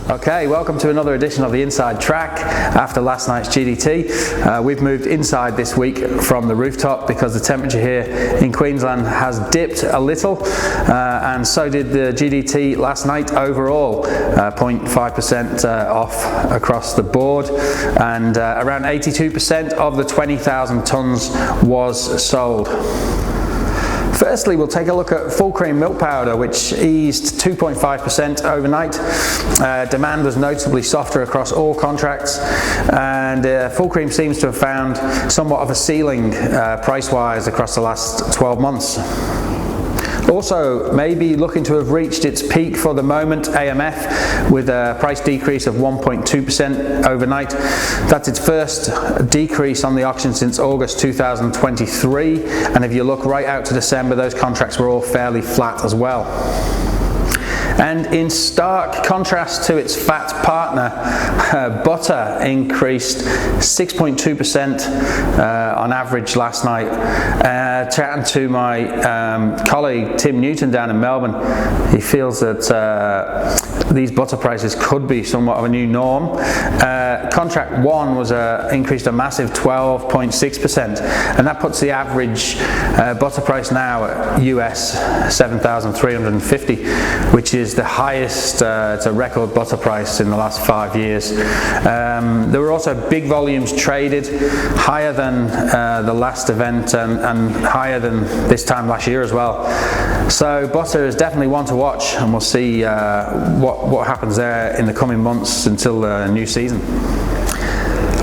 Okay, welcome to another edition of the Inside Track after last night's GDT. We've moved inside this week from the rooftop because the temperature here in Queensland has dipped a little, and so did the GDT last night overall, 0.5% off across the board, and around 82% of the 20,000 tonnes was sold. Firstly, we'll take a look at full cream milk powder, which eased 2.5% overnight. Demand was notably softer across all contracts, and full cream seems to have found somewhat of a ceiling price-wise across the last 12 months. Also, maybe looking to have reached its peak for the moment, AMF, with a price decrease of 1.2% overnight. That's its first decrease on the auction since August 2023, and if you look right out to December, those contracts were all fairly flat as well. And in stark contrast to its fat partner, butter increased 6.2% on average last night. Chatting to my colleague Tim Newton down in Melbourne, he feels that these butter prices could be somewhat of a new norm. Contract 1 was increased a massive 12.6%, and that puts the average butter price now at US 7,350, which is the highest, it's a record butter price in the last 5 years. There were also big volumes traded, higher than the last event and higher than this time last year as well. So butter is definitely one to watch, and we'll see what happens there in the coming months until the new season.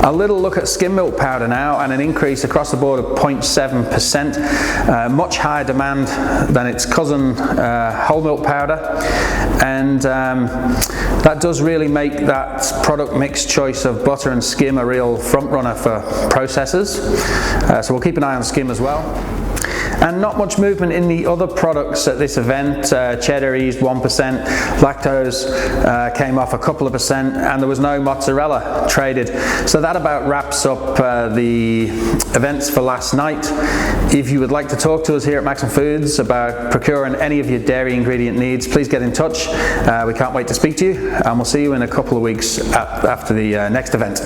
A little look at skim milk powder now, and an increase across the board of 0.7%, much higher demand than its cousin whole milk powder, and that does really make that product mix choice of butter and skim a real front runner for processors, so we'll keep an eye on skim as well. And not much movement in the other products at this event. Cheddar eased 1%, lactose came off a couple of percent, and there was no mozzarella traded. So that about wraps up the events for last night. If you would like to talk to us here at Maximum Foods about procuring any of your dairy ingredient needs, please get in touch. We can't wait to speak to you, and we'll see you in a couple of weeks after the next event.